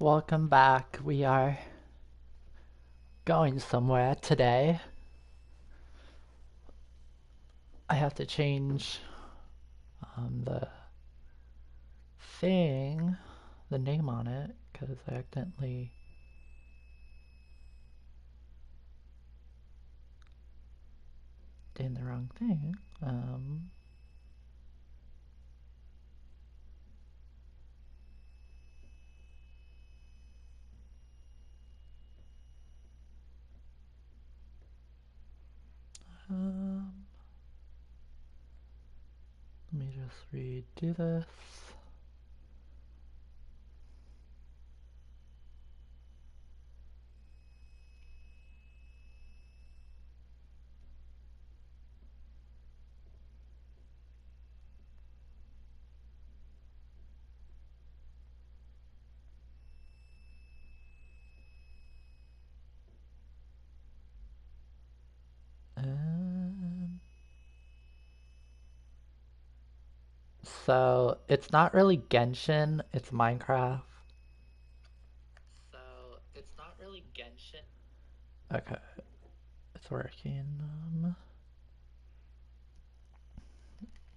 Welcome back. We are going somewhere today. I have to change the thing, the name on it, because I accidentally did the wrong thing. Let me just redo this. So it's not really Genshin, it's Minecraft. Okay, it's working.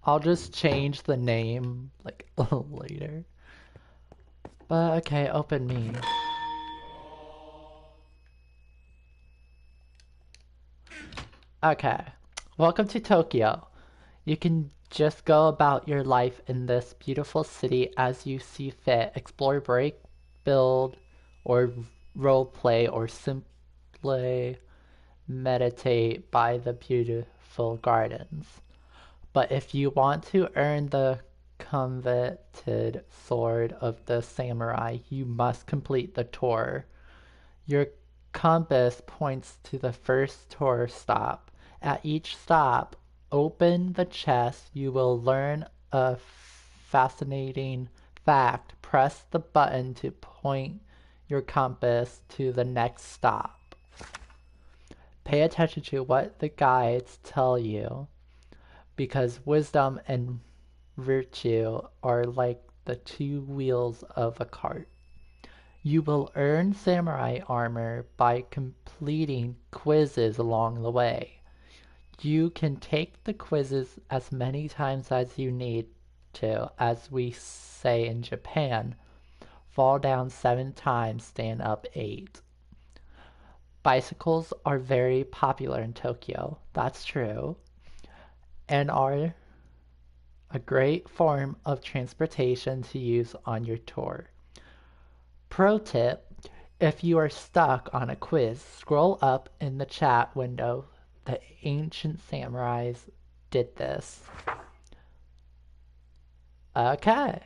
I'll just change the name like later. But okay, open me. Okay, welcome to Tokyo. You can just go about your life in this beautiful city as you see fit. Explore, break, build, or role play, or simply meditate by the beautiful gardens. But if you want to earn the coveted sword of the samurai, you must complete the tour. Your compass points to the first tour stop. At each stop, open the chest. You will learn a fascinating fact. Press the button to point your compass to the next stop. Pay attention to what the guides tell you, because wisdom and virtue are like the two wheels of a cart. You will earn samurai armor by completing quizzes along the way. You can take the quizzes as many times as you need to, as we say in Japan. Fall down 7 times, stand up 8. Bicycles are very popular in Tokyo, that's true, and are a great form of transportation to use on your tour. Pro tip: if you are stuck on a quiz, scroll up in the chat window. The ancient samurais did this. Okay.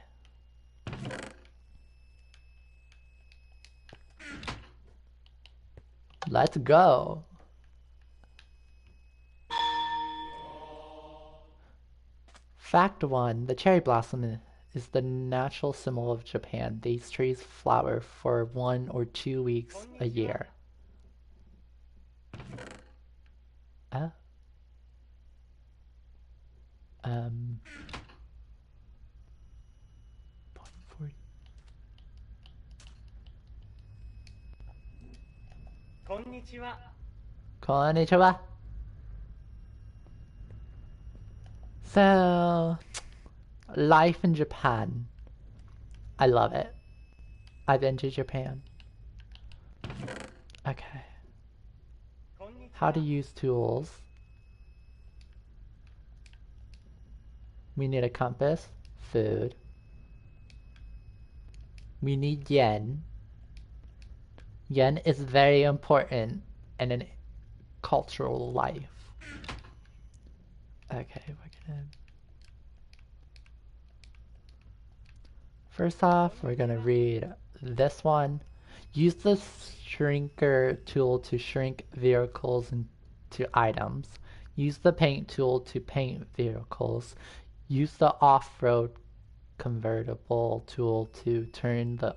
Let's go. Fact 1. The cherry blossom is the natural symbol of Japan. These trees flower for 1 or 2 weeks a year. Uh, um... 0.4. Konnichiwa. So, life in Japan. I love it. I've been to Japan. Okay. How to use tools. We need a compass, food. We need yen. Yen is very important in a cultural life. Okay, we're gonna... First off, we're gonna read this one. Use the shrinker tool to shrink vehicles into items. Use the paint tool to paint vehicles. Use the off-road convertible tool to turn the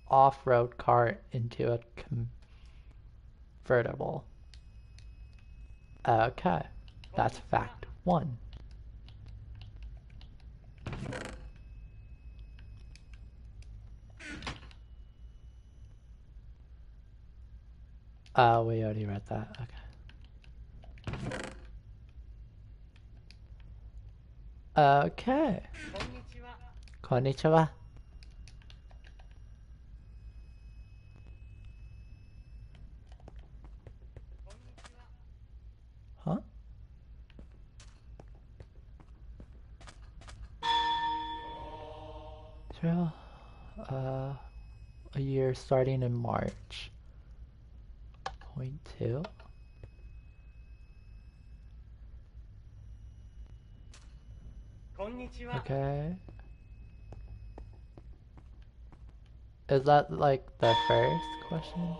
off-road cart into a convertible. Okay, that's fact 1. We already read that. Okay. Okay. Konnichiwa. Huh? True. A year starting in March. Point 2. Okay. Is that like the first question?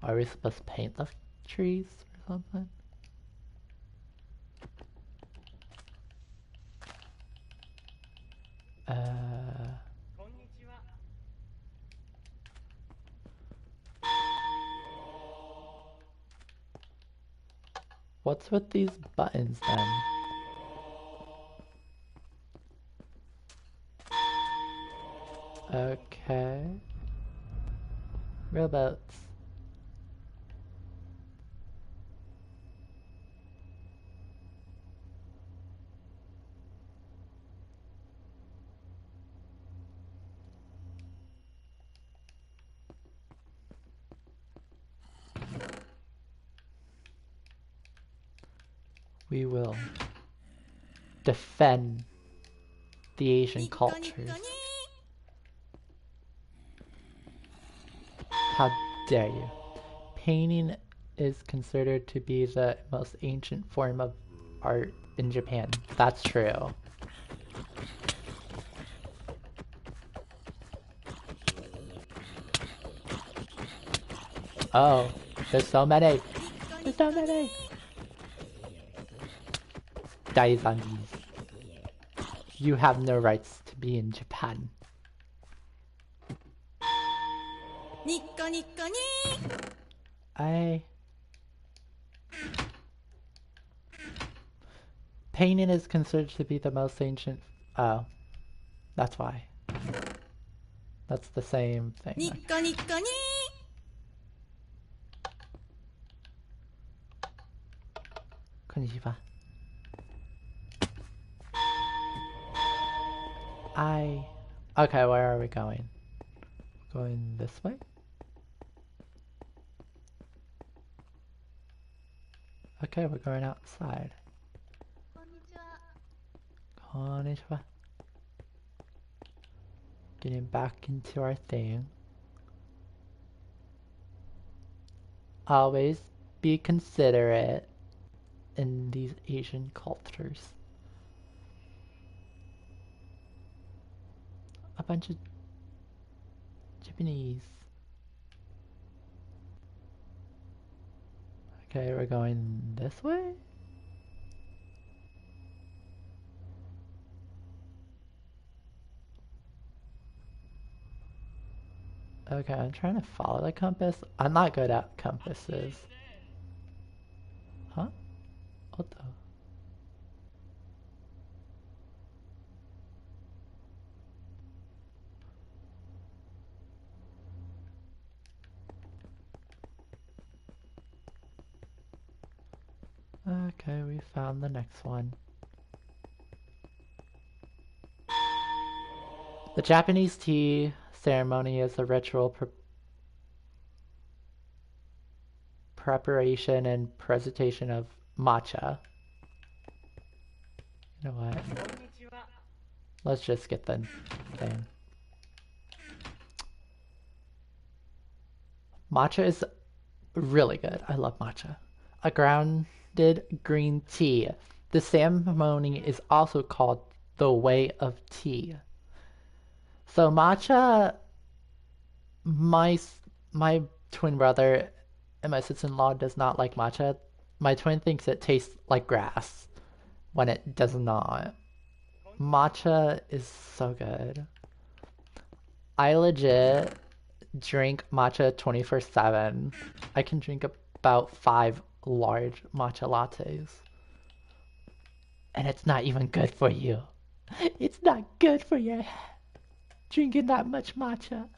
Are we supposed to paint the trees or something? What's with these buttons then? Okay. Robots. We will defend the Asian cultures. How dare you? Painting is considered to be the most ancient form of art in Japan. That's true. Oh, there's so many. There's so many. Daizandis. You have no rights to be in Japan. Painting is considered to be the most ancient. Oh, that's why. That's the same thing. Konnichiwa. Okay, where are we going? Going this way? Okay, we're going outside. Konnichiwa. Getting back into our thing. Always be considerate in these Asian cultures. A bunch of Japanese. Okay, we're going this way? Okay, I'm trying to follow the compass. I'm not good at compasses. Huh? What the? Okay, we found the next one. The Japanese tea ceremony is a ritual preparation and presentation of matcha. You know what? Let's just get the thing. Matcha is really good. I love matcha. A grounded green tea. The ceremony is also called the Way of Tea. So matcha, my twin brother and my sister-in-law does not like matcha. My twin thinks it tastes like grass when it does not. Matcha is so good. I legit drink matcha 24/7. I can drink about 5 large matcha lattes. And it's not even good for you. It's not good for your drinking that much matcha.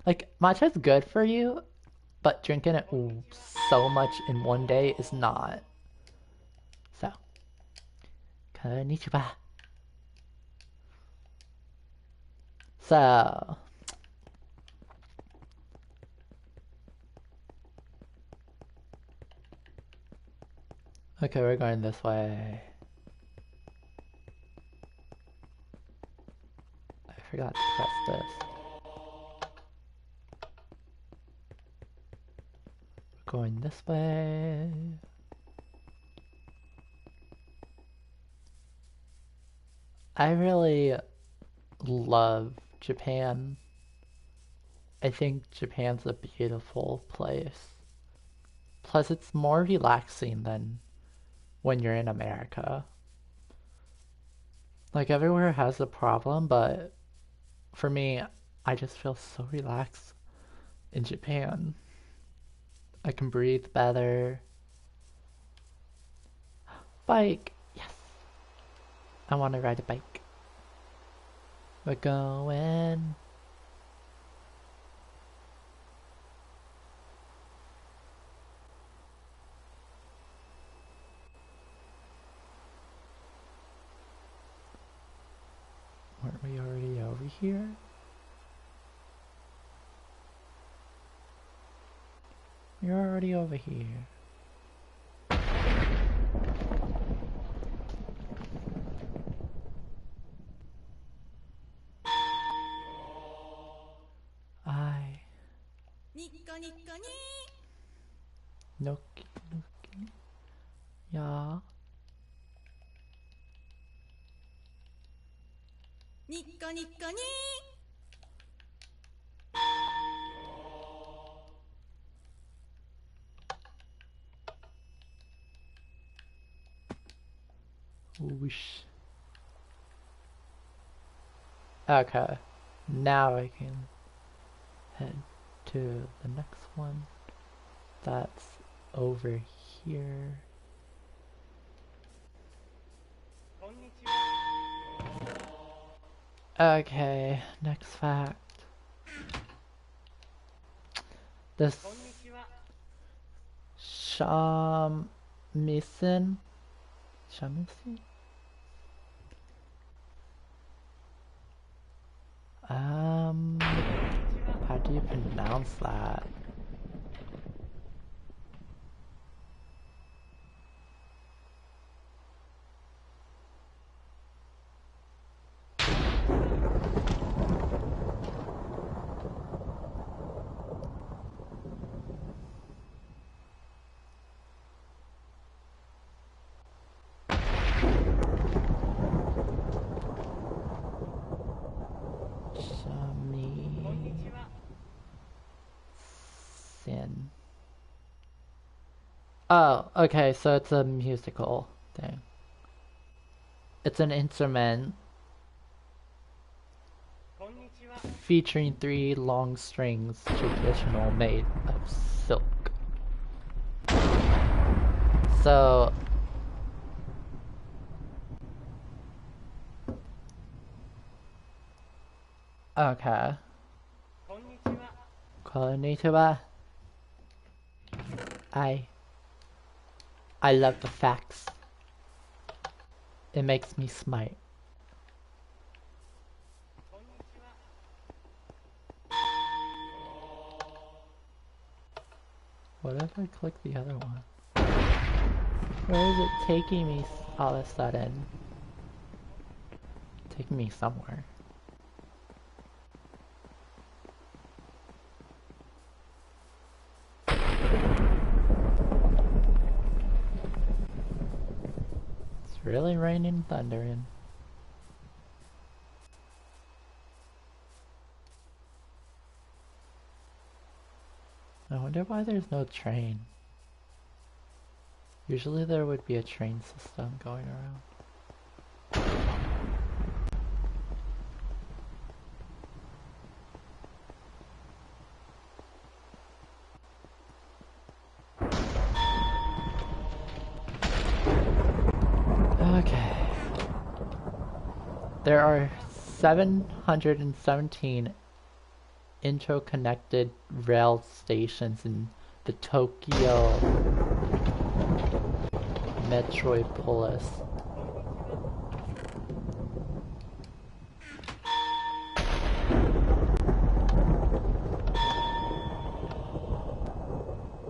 Like, matcha's good for you, but drinking it so much in one day is not. So, konnichiwa. So, okay, we're going this way. I forgot to press this. We're going this way. I really love Japan. I think Japan's a beautiful place. Plus, it's more relaxing than when you're in America. Like, everywhere has a problem, but for me, I just feel so relaxed in Japan. I can breathe better. Bike! Yes! I want to ride a bike. We're going. Weren't we already over here? You're already over here. Noki noki. Yeah. Whoosh. Okay. Now I can head to the next one. That's over here. Okay, next fact. This shamisen. How do you pronounce that? Sin. Oh, okay, so it's a musical thing. It's an instrument featuring 3 long strings, traditional, made of silk. So okay. Konnichiwa. I love the facts. It makes me smart. What if I click the other one? Where is it taking me all of a sudden? Taking me somewhere. It's really raining and thundering. I wonder why there's no train. Usually there would be a train system going around. Okay. There are 717 interconnected rail stations in the Tokyo Metropolis.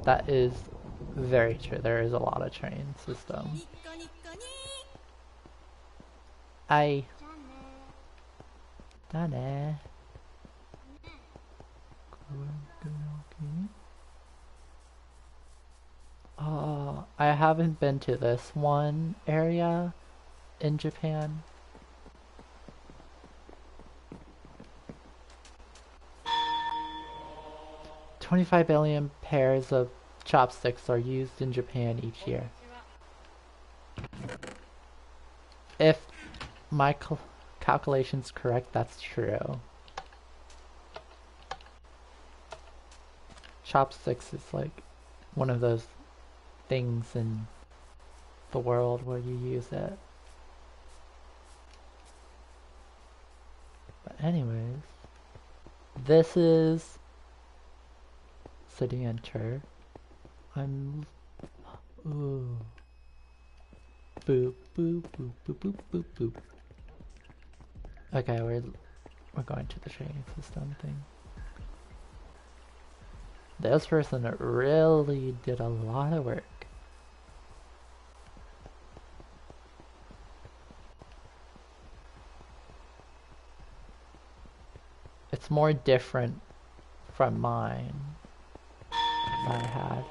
That is very true. There is a lot of train system. I. Dane. Oh, I haven't been to this one area in Japan. $25 billion pairs of chopsticks are used in Japan each year. If my calculation's correct, that's true. Chopsticks is like one of those things in the world where you use it. But anyways, this is city enter. I'm ooh. Boop boop boop boop boop boop boop. Okay, we're going to the train system thing. This person really did a lot of work. It's more different from mine I had.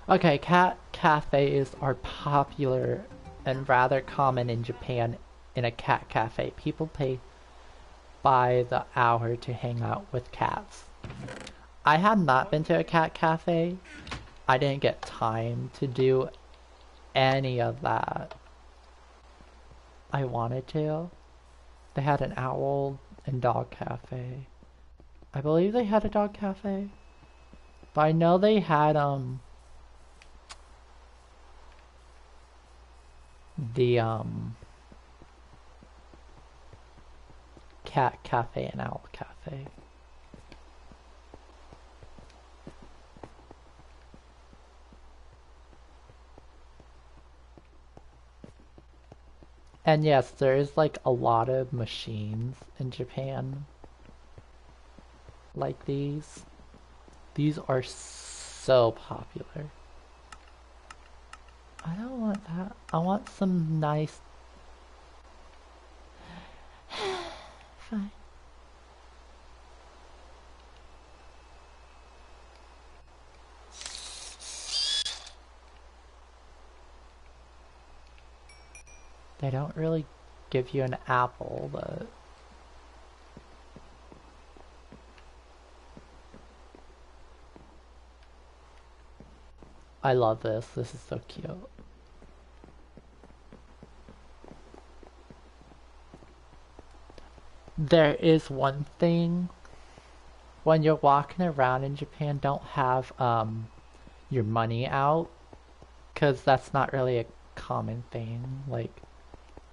Okay, cat cafes are popular and rather common in Japan. In a cat cafe, people pay by the hour to hang out with cats. I have not been to a cat cafe. I didn't get time to do any of that. I wanted to. They had an owl and dog cafe. I believe they had a dog cafe. But I know they had the cat cafe and owl cafe. And yes, there is like a lot of machines in Japan like these. These are so popular. I don't want that. I want some nice... Fine. They don't really give you an apple, but... I love this. This is so cute. There is one thing. When you're walking around in Japan, don't have your money out, because that's not really a common thing. Like,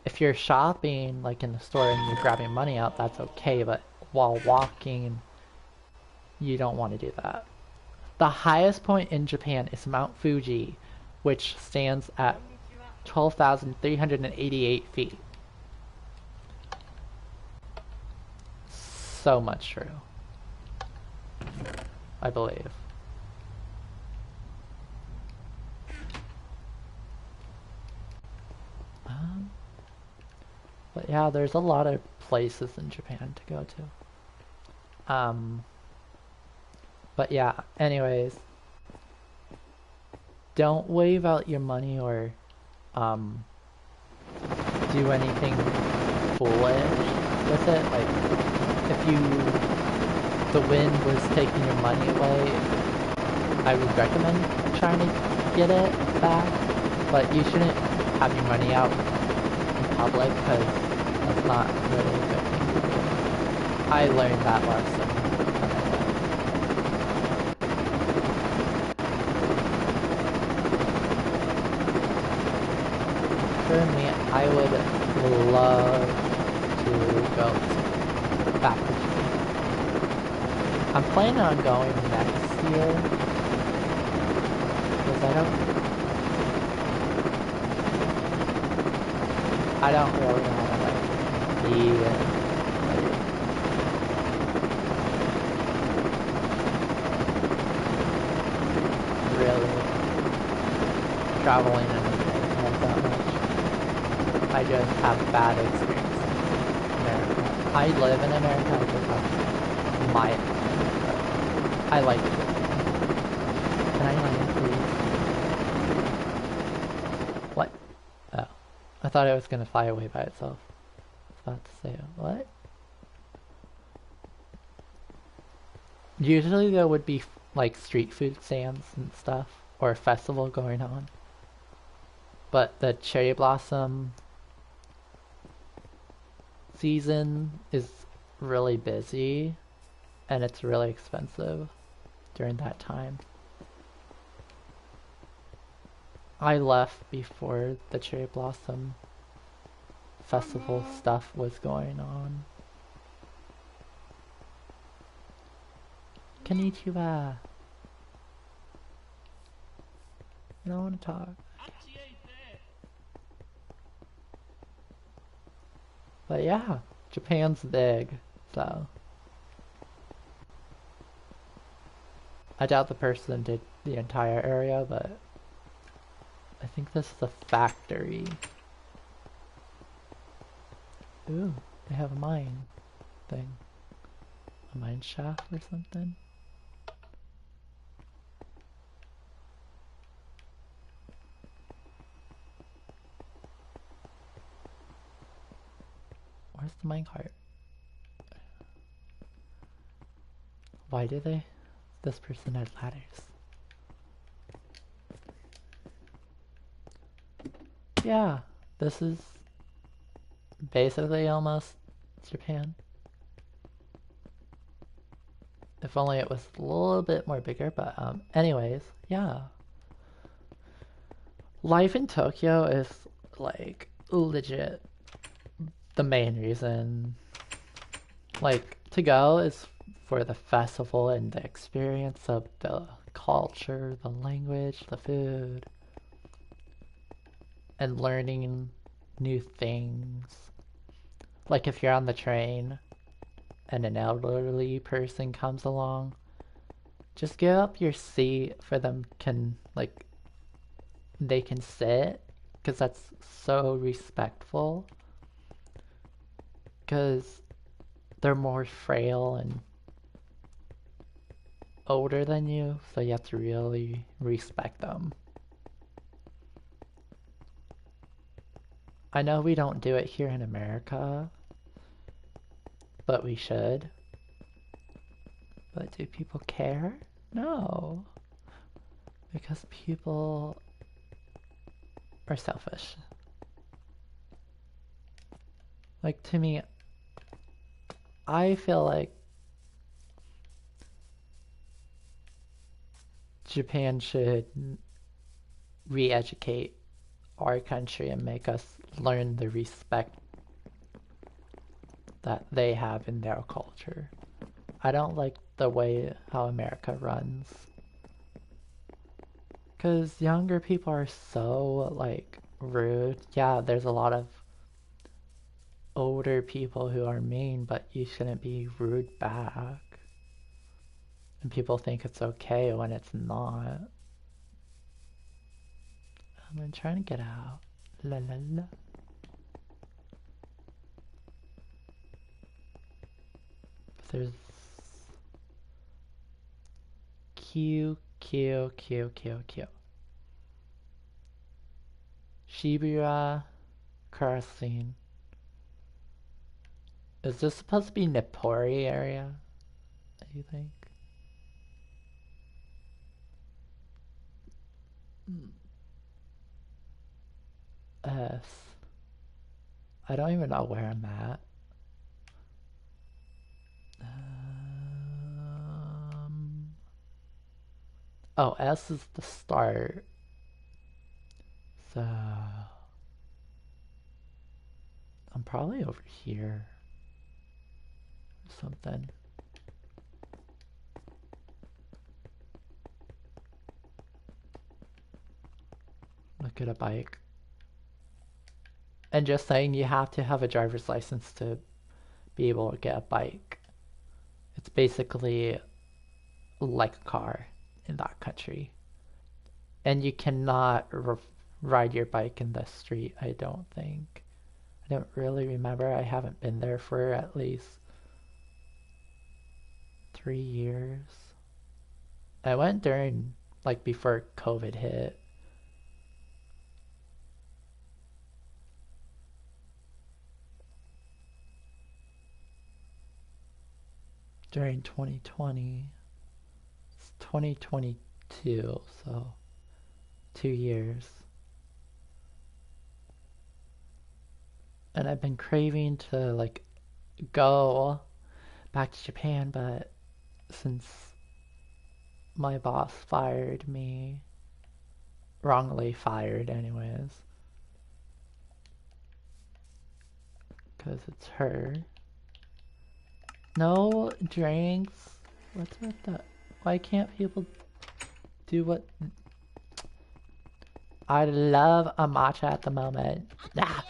if you're shopping, like in the store, and you're grabbing money out, that's okay, but while walking, you don't want to do that. The highest point in Japan is Mount Fuji, which stands at 12,388 feet. So much true. I believe. But yeah, there's a lot of places in Japan to go to. But yeah, anyways, don't wave out your money or do anything foolish with it. Like, if the wind was taking your money away, I would recommend trying to get it back, but you shouldn't have your money out in public, because that's not really a good thing to do. I learned that lesson. For me, I would love to go back to Japan. I'm planning on going next year because I don't really want to like be like, really traveling in America that much. I just have bad experience in America. I live in America, I just have my opinion, but I like it. Can I land, please? What? Oh. I thought it was gonna fly away by itself. I was about to say, what? Usually there would be like street food stands and stuff, or a festival going on. But the cherry blossom season is really busy, and it's really expensive during that time. I left before the cherry blossom festival stuff was going on. Konnichiwa. I don't want to talk. But yeah, Japan's big, so I doubt the person did the entire area, but I think this is a factory. Ooh, they have a mine thing. A mine shaft or something? Where's the minecart? Why do they? This person had ladders. Yeah, this is basically almost Japan. If only it was a little bit more bigger, but anyways, yeah. Life in Tokyo is like legit the main reason. Like to go is for the festival and the experience of the culture, the language, the food, and learning new things. Like if you're on the train and an elderly person comes along, just give up your seat for them they can sit, because that's so respectful, because they're more frail and older than you, so you have to really respect them. I know we don't do it here in America, but we should. But do people care? No. Because people are selfish. Like, to me, I feel like Japan should re-educate our country and make us learn the respect that they have in their culture. I don't like the way how America runs. Because younger people are so, like, rude. Yeah, there's a lot of older people who are mean, but you shouldn't be rude back. And people think it's okay when it's not. I'm trying to get out. La la la. But there's Q, Q, Q, Q, Q. Shibuya Crossing. Is this supposed to be Nippori area? Do you think? S. I don't even know where I'm at. Oh, S is the start. So I'm probably over here or something. Look at a bike. And just saying, you have to have a driver's license to be able to get a bike. It's basically like a car in that country. And you cannot ride your bike in the street, I don't think. I don't really remember. I haven't been there for at least 3 years. I went during, like, before COVID hit. During 2020. It's 2022, so 2 years. And I've been craving to, like, go back to Japan, but since my boss fired me, wrongly fired anyways, because it's her. No drinks. What's with that? Why can't people do what? I love a matcha at the moment. Nah.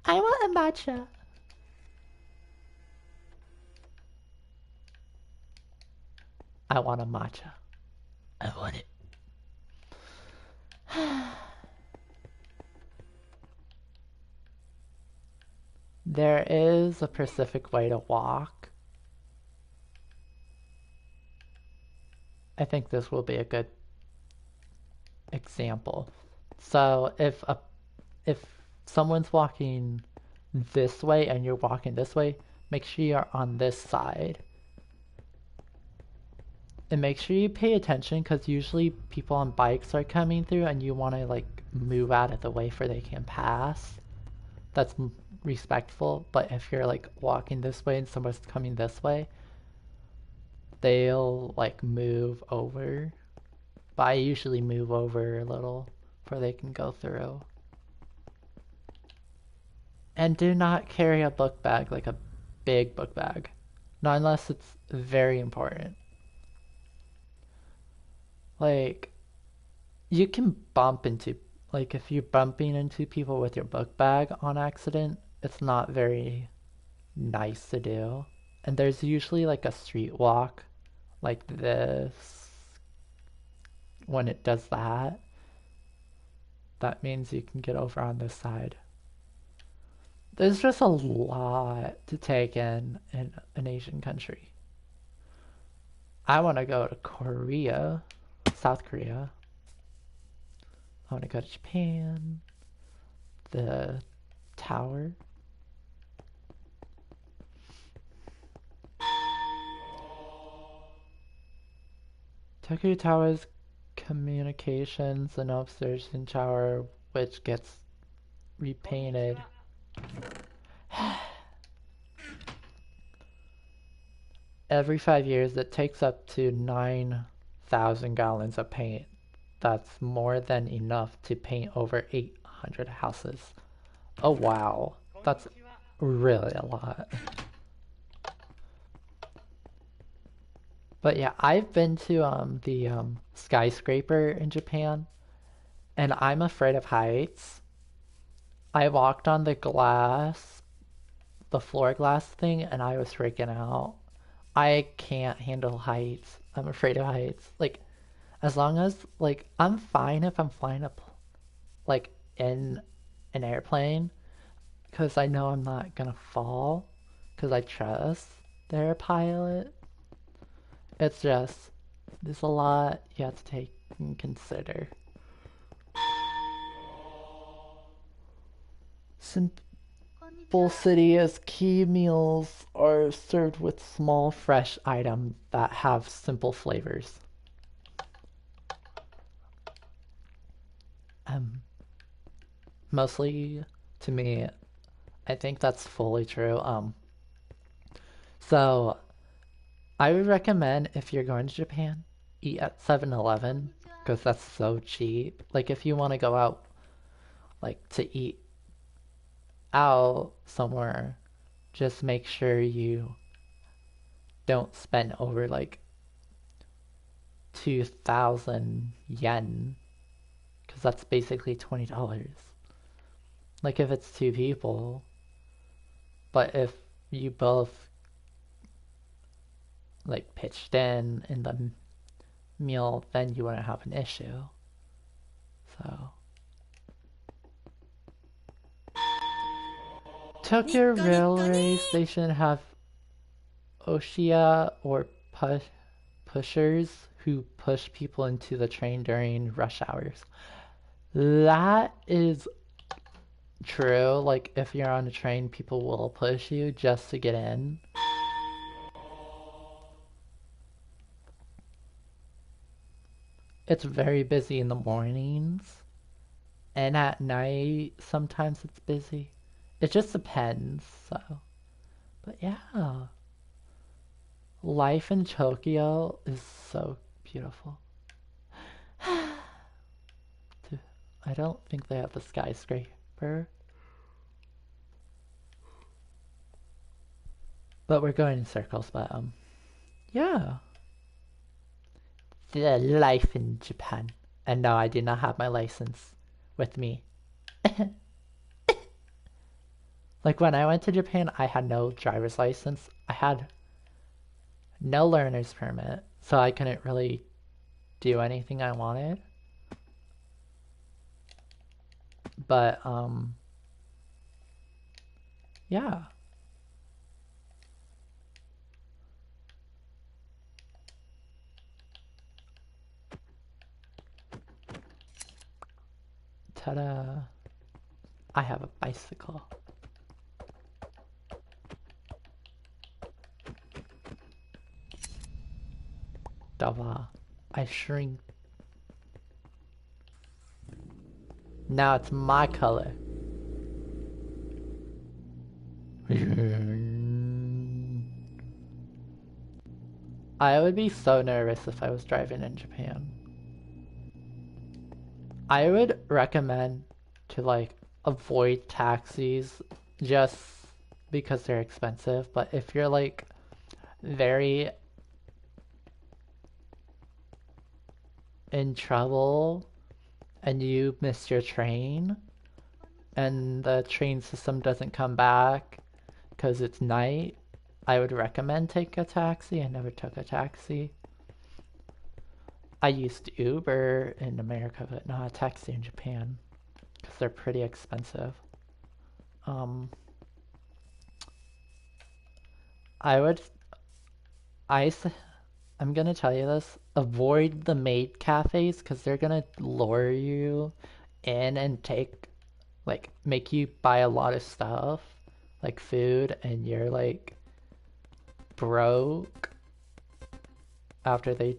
I want a matcha. I want a matcha. I want it. There is a Pacific way to walk. I think this will be a good example. So if someone's walking this way and you're walking this way, make sure you're on this side. And make sure you pay attention, because usually people on bikes are coming through and you want to like move out of the way so they can pass. That's respectful. But if you're like walking this way and someone's coming this way, they'll like move over. But I usually move over a little so they can go through. And do not carry a book bag, like a big book bag. Not unless it's very important. Like, you can bump into, like, if you're bumping into people with your book bag on accident, it's not very nice to do. And there's usually like a street walk like this. When it does that, that means you can get over on this side. There's just a lot to take in an Asian country. I want to go to Korea. South Korea. I want to go to Japan. The tower. Tokyo Tower's communications and observation tower, which gets repainted. Every 5 years, it takes up to 9,000 gallons of paint. That's more than enough to paint over 800 houses. Oh wow, that's really a lot. But yeah, I've been to the skyscraper in Japan, and I'm afraid of heights. I walked on the glass, the floor glass thing, and I was freaking out. I can't handle heights. I'm afraid of heights. Like, as long as, like, I'm fine if I'm flying up, like, in an airplane, because I know I'm not gonna fall, because I trust the air pilot. It's just, there's a lot you have to take and consider. Simple City as key meals are served with small fresh items that have simple flavors. Mostly to me, I think that's fully true. So I would recommend, if you're going to Japan, eat at 7-Eleven, because that's so cheap. Like if you want to go out like to eat out somewhere, just make sure you don't spend over like 2,000 yen, because that's basically $20. Like if it's two people, but if you both like pitched in the meal, then you wouldn't have an issue. So Tokyo Railway Station have Oshiya or pushers who push people into the train during rush hours. That is true. Like if you're on a train, people will push you just to get in. It's very busy in the mornings, and at night sometimes it's busy. It just depends. So, but yeah, life in Tokyo is so beautiful. I don't think they have the skyscraper, but we're going in circles. But yeah, the life in Japan. And no, I did not have my license with me. Like when I went to Japan, I had no driver's license. I had no learner's permit, so I couldn't really do anything I wanted. But yeah. Ta-da! I have a bicycle. Dava. I shrink. Now it's my color. I would be so nervous if I was driving in Japan. I would recommend to like avoid taxis just because they're expensive, but if you're like very in trouble and you miss your train and the train system doesn't come back because it's night, I would recommend take a taxi. I never took a taxi. I used Uber in America, but not a taxi in Japan because they're pretty expensive. I would, I'm gonna tell you this, avoid the maid cafes because they're gonna lure you in and make you buy a lot of stuff, like food, and you're like broke after they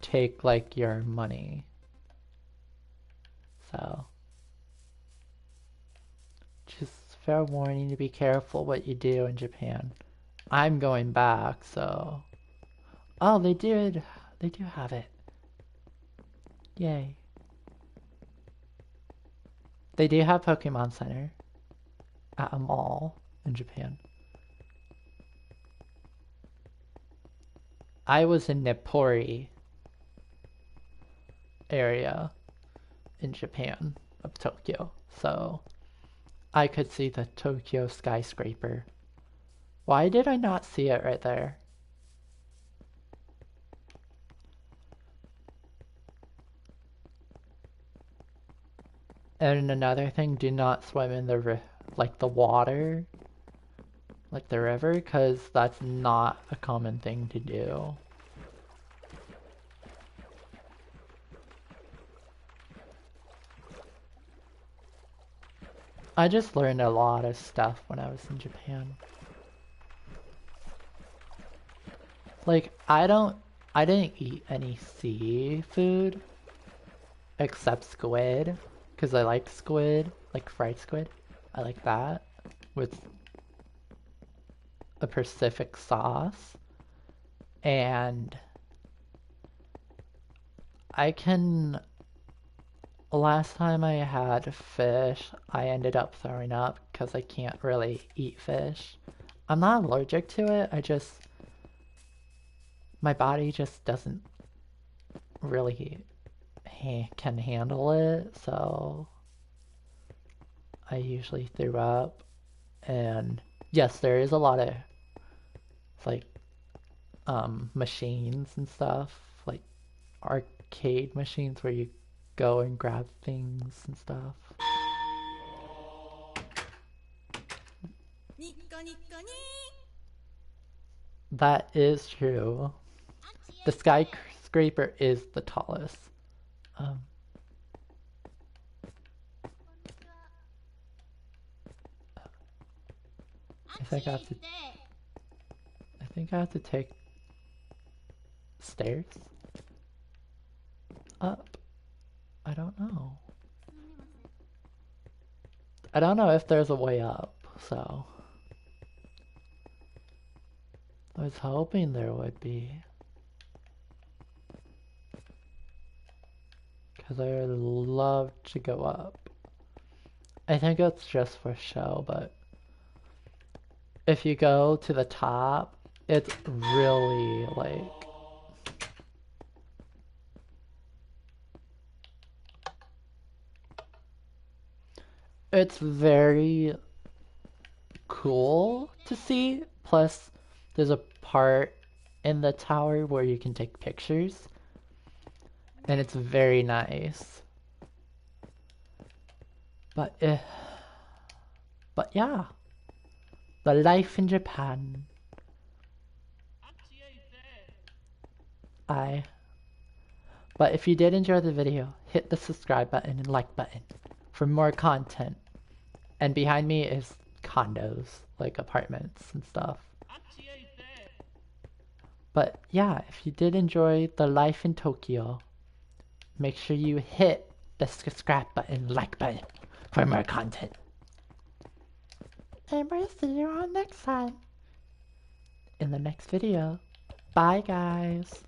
take like your money. So just fair warning to be careful what you do in Japan. I'm going back, so oh, they do have it. Yay. They do have Pokemon Center at a mall in Japan. I was in Nippori area in Japan of Tokyo, so I could see the Tokyo skyscraper. Why did I not see it right there? And another thing, do not swim in the water, like the river, because that's not a common thing to do. I just learned a lot of stuff when I was in Japan. Like, I didn't eat any seafood except squid, because I like squid, like fried squid. I like that with a Pacific sauce. And I can Last time I had fish, I ended up throwing up because I can't really eat fish. I'm not allergic to it, my body just doesn't really can handle it, so I usually threw up. And yes, there is a lot of like machines and stuff, like arcade machines where you go and grab things and stuff. That is true. The skyscraper is the tallest. Um, I think I have to. I think I have to take stairs up. I don't know. I don't know if there's a way up, so I was hoping there would be. Because I would love to go up. I think it's just for show, but if you go to the top, it's really like... It's very cool to see. Plus, there's a part in the tower where you can take pictures. And it's very nice. But yeah, the life in Japan. But if you did enjoy the video, hit the subscribe button and like button for more content. And behind me is condos, like apartments and stuff. But yeah, if you did enjoy the life in Tokyo, make sure you hit the subscribe button, like button for more content. And we'll see you all next time in the next video. Bye guys.